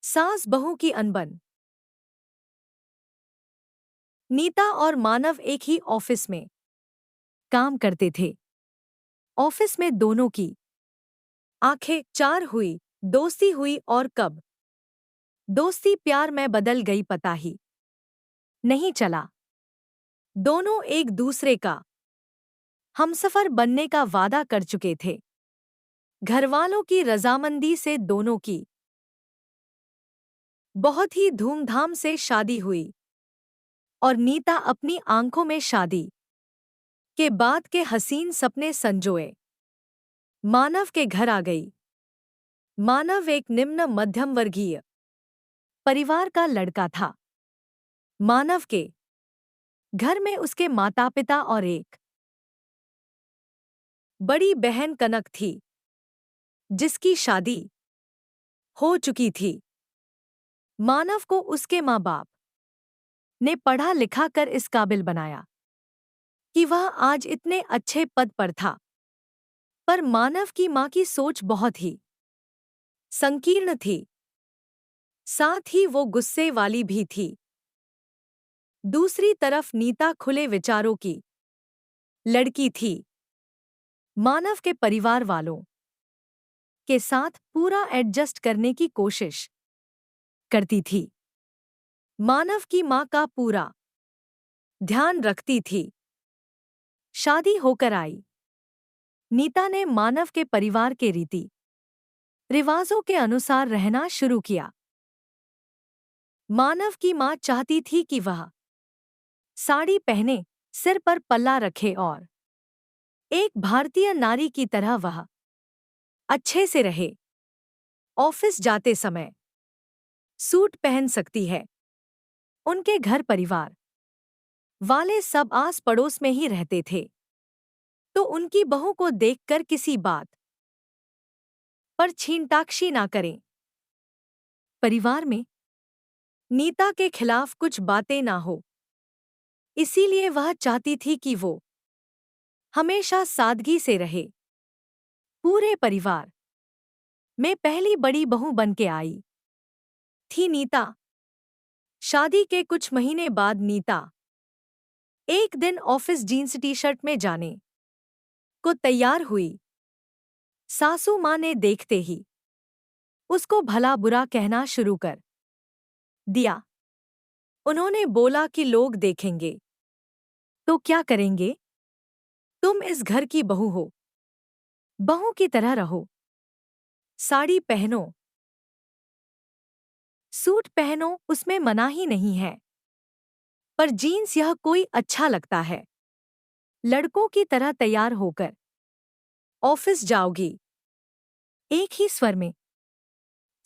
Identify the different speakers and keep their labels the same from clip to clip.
Speaker 1: सास बहू की अनबन। नीता और मानव एक ही ऑफिस में काम करते थे। ऑफिस में दोनों की आंखें चार हुई, दोस्ती हुई और कब दोस्ती प्यार में बदल गई पता ही नहीं चला। दोनों एक दूसरे का हमसफर बनने का वादा कर चुके थे। घरवालों की रजामंदी से दोनों की बहुत ही धूमधाम से शादी हुई और नीता अपनी आंखों में शादी के बाद के हसीन सपने संजोए मानव के घर आ गई। मानव एक निम्न मध्यम वर्गीय परिवार का लड़का था। मानव के घर में उसके माता पिता और एक बड़ी बहन कनक थी, जिसकी शादी हो चुकी थी। मानव को उसके माँ बाप ने पढ़ा लिखा कर इस काबिल बनाया कि वह आज इतने अच्छे पद पर था। पर मानव की माँ की सोच बहुत ही संकीर्ण थी, साथ ही वो गुस्से वाली भी थी। दूसरी तरफ नीता खुले विचारों की लड़की थी। मानव के परिवार वालों के साथ पूरा एडजस्ट करने की कोशिश करती थी। मानव की माँ का पूरा ध्यान रखती थी। शादी होकर आई नीता ने मानव के परिवार के रीति रिवाजों के अनुसार रहना शुरू किया। मानव की माँ चाहती थी कि वह साड़ी पहने, सिर पर पल्ला रखे और एक भारतीय नारी की तरह वह अच्छे से रहे। ऑफिस जाते समय सूट पहन सकती है। उनके घर परिवार वाले सब आस पड़ोस में ही रहते थे, तो उनकी बहू को देखकर किसी बात पर छीनताक्षी ना करें। परिवार में नीता के खिलाफ कुछ बातें ना हो, इसीलिए वह चाहती थी कि वो हमेशा सादगी से रहे। पूरे परिवार में पहली बड़ी बहू बन के आई थी नीता। शादी के कुछ महीने बाद नीता एक दिन ऑफिस जीन्स टी शर्ट में जाने को तैयार हुई। सासू माँ ने देखते ही उसको भला बुरा कहना शुरू कर दिया। उन्होंने बोला कि लोग देखेंगे तो क्या करेंगे? तुम इस घर की बहू हो, बहू की तरह रहो। साड़ी पहनो, सूट पहनो, उसमें मना ही नहीं है, पर जीन्स यह कोई अच्छा लगता है। लड़कों की तरह तैयार होकर ऑफिस जाओगी। एक ही स्वर में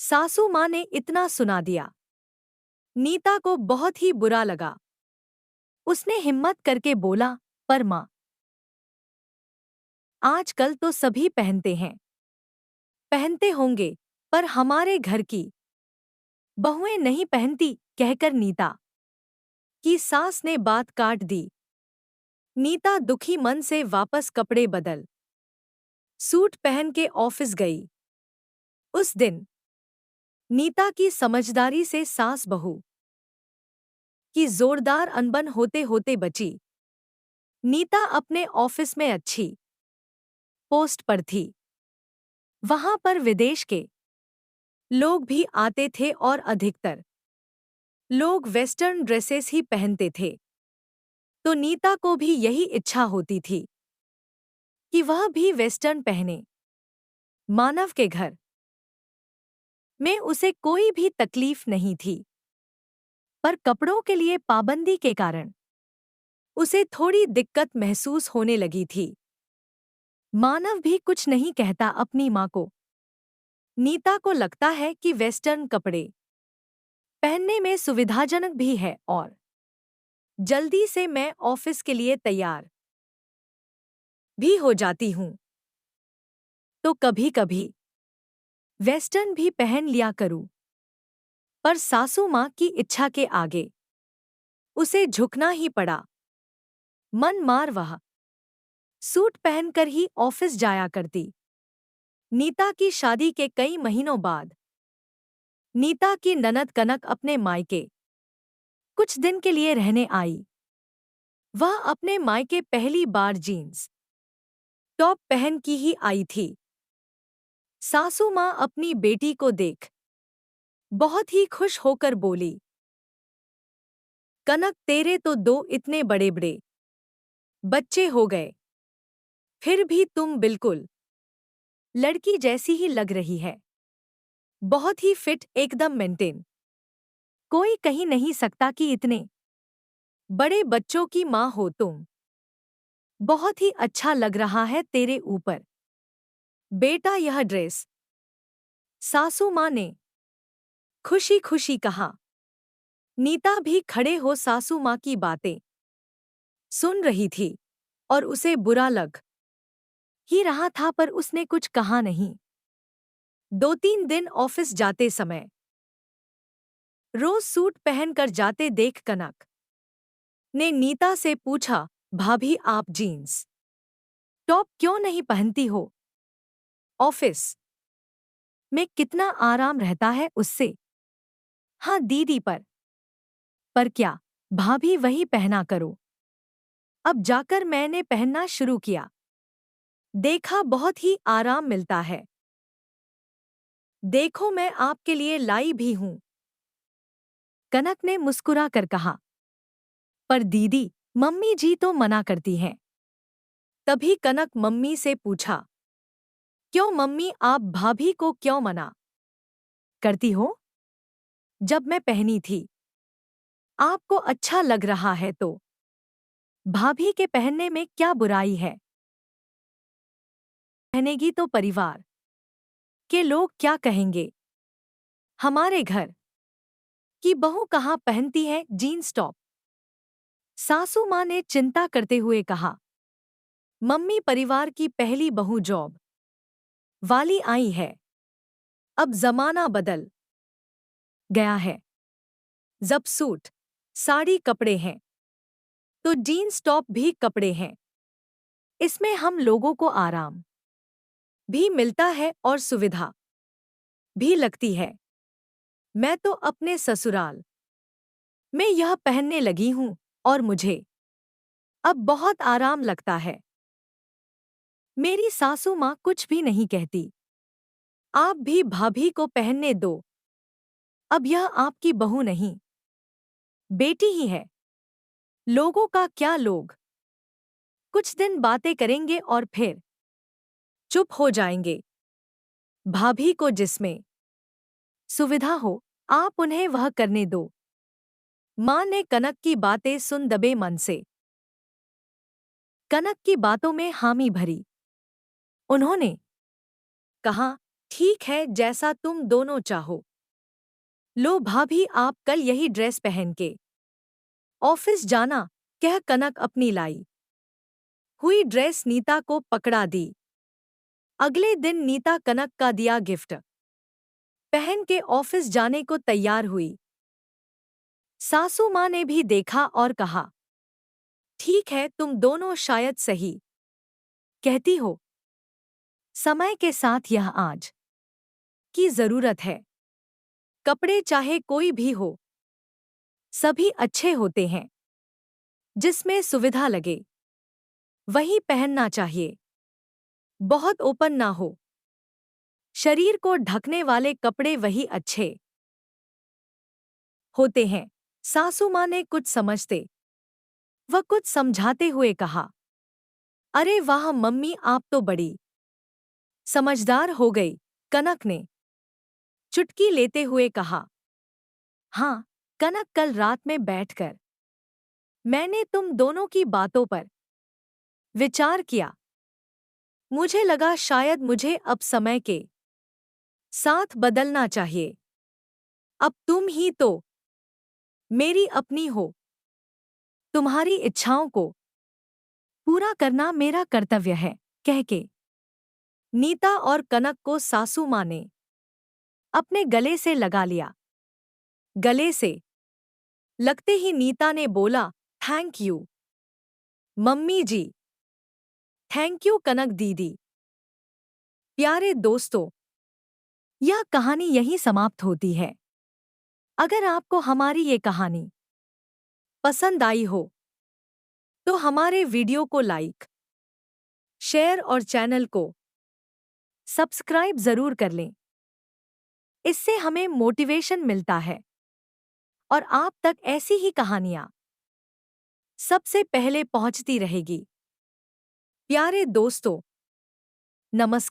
Speaker 1: सासू माँ ने इतना सुना दिया। नीता को बहुत ही बुरा लगा। उसने हिम्मत करके बोला, पर माँ, आजकल तो सभी पहनते हैं। पहनते होंगे, पर हमारे घर की बहुएं नहीं पहनती, कहकर नीता की सास ने बात काट दी। नीता दुखी मन से वापस कपड़े बदल सूट पहन के ऑफिस गई। उस दिन नीता की समझदारी से सास बहू की जोरदार अनबन होते होते बची। नीता अपने ऑफिस में अच्छी पोस्ट पर थी। वहां पर विदेश के लोग भी आते थे और अधिकतर लोग वेस्टर्न ड्रेसेस ही पहनते थे, तो नीता को भी यही इच्छा होती थी कि वह भी वेस्टर्न पहने। मानव के घर में उसे कोई भी तकलीफ नहीं थी, पर कपड़ों के लिए पाबंदी के कारण उसे थोड़ी दिक्कत महसूस होने लगी थी। मानव भी कुछ नहीं कहता अपनी माँ को। नीता को लगता है कि वेस्टर्न कपड़े पहनने में सुविधाजनक भी है और जल्दी से मैं ऑफिस के लिए तैयार भी हो जाती हूँ, तो कभी कभी वेस्टर्न भी पहन लिया करूँ। पर सासू माँ की इच्छा के आगे उसे झुकना ही पड़ा। मन मार वह सूट पहनकर ही ऑफिस जाया करती। नीता की शादी के कई महीनों बाद नीता की ननद कनक अपने मायके कुछ दिन के लिए रहने आई। वह अपने मायके पहली बार जीन्स टॉप पहन की ही आई थी। सासू माँ अपनी बेटी को देख बहुत ही खुश होकर बोली, कनक तेरे तो दो इतने बड़े बड़े बच्चे हो गए, फिर भी तुम बिल्कुल लड़की जैसी ही लग रही है। बहुत ही फिट, एकदम मेंटेन। कोई कहीं नहीं सकता कि इतने बड़े बच्चों की माँ हो तुम। बहुत ही अच्छा लग रहा है तेरे ऊपर बेटा यह ड्रेस। सासू माँ ने खुशी खुशी कहा। नीता भी खड़े हो सासू माँ की बातें सुन रही थी और उसे बुरा लग ही रहा था, पर उसने कुछ कहा नहीं। 2-3 दिन ऑफिस जाते समय रोज सूट पहनकर जाते देख कनक ने नीता से पूछा, भाभी आप जीन्स टॉप क्यों नहीं पहनती हो? ऑफिस में कितना आराम रहता है उससे। हाँ दीदी, पर क्या भाभी वही पहना करो। अब जाकर मैंने पहनना शुरू किया, देखा बहुत ही आराम मिलता है। देखो मैं आपके लिए लाई भी हूं। कनक ने मुस्कुरा कर कहा। पर दीदी मम्मी जी तो मना करती हैं। तभी कनक मम्मी से पूछा, क्यों मम्मी आप भाभी को क्यों मना करती हो? जब मैं पहनी थी आपको अच्छा लग रहा है तो भाभी के पहनने में क्या बुराई है? पहनेगी तो परिवार के लोग क्या कहेंगे? हमारे घर की बहू कहाँ पहनती है जीन्स टॉप? सासू माँ ने चिंता करते हुए कहा। मम्मी परिवार की पहली बहू जॉब वाली आई है। अब जमाना बदल गया है। जब सूट साड़ी कपड़े हैं तो जीन्स टॉप भी कपड़े हैं। इसमें हम लोगों को आराम भी मिलता है और सुविधा भी लगती है। मैं तो अपने ससुराल में यह पहनने लगी हूं और मुझे अब बहुत आराम लगता है। मेरी सासू माँ कुछ भी नहीं कहती। आप भी भाभी को पहनने दो। अब यह आपकी बहू नहीं बेटी ही है। लोगों का क्या, लोग कुछ दिन बातें करेंगे और फिर चुप हो जाएंगे। भाभी को जिसमें सुविधा हो आप उन्हें वह करने दो। माँ ने कनक की बातें सुन दबे मन से कनक की बातों में हामी भरी। उन्होंने कहा, ठीक है जैसा तुम दोनों चाहो। लो भाभी आप कल यही ड्रेस पहन के ऑफिस जाना, कह कनक अपनी लाई हुई ड्रेस नीता को पकड़ा दी। अगले दिन नीता कनक का दिया गिफ्ट पहन के ऑफिस जाने को तैयार हुई। सासू माँ ने भी देखा और कहा, ठीक है तुम दोनों शायद सही कहती हो। समय के साथ यह आज की जरूरत है। कपड़े चाहे कोई भी हो सभी अच्छे होते हैं। जिसमें सुविधा लगे वही पहनना चाहिए। बहुत ओपन ना हो। शरीर को ढकने वाले कपड़े वही अच्छे होते हैं। सासू माँ ने कुछ समझते व कुछ समझाते हुए कहा, अरे वाह मम्मी आप तो बड़ी समझदार हो गई। कनक ने चुटकी लेते हुए कहा। हाँ कनक, कल रात में बैठकर मैंने तुम दोनों की बातों पर विचार किया। मुझे लगा शायद मुझे अब समय के साथ बदलना चाहिए। अब तुम ही तो मेरी अपनी हो। तुम्हारी इच्छाओं को पूरा करना मेरा कर्तव्य है, कह के नीता और कनक को सासू माँ ने अपने गले से लगा लिया। गले से लगते ही नीता ने बोला, thank you mummy ji. Thank you Kanak दीदी। प्यारे दोस्तों, यह कहानी यहीं समाप्त होती है। अगर आपको हमारी ये कहानी पसंद आई हो तो हमारे वीडियो को लाइक, शेयर और चैनल को सब्सक्राइब जरूर कर लें। इससे हमें मोटिवेशन मिलता है और आप तक ऐसी ही कहानियां सबसे पहले पहुंचती रहेगी। प्यारे दोस्तों, नमस्कार।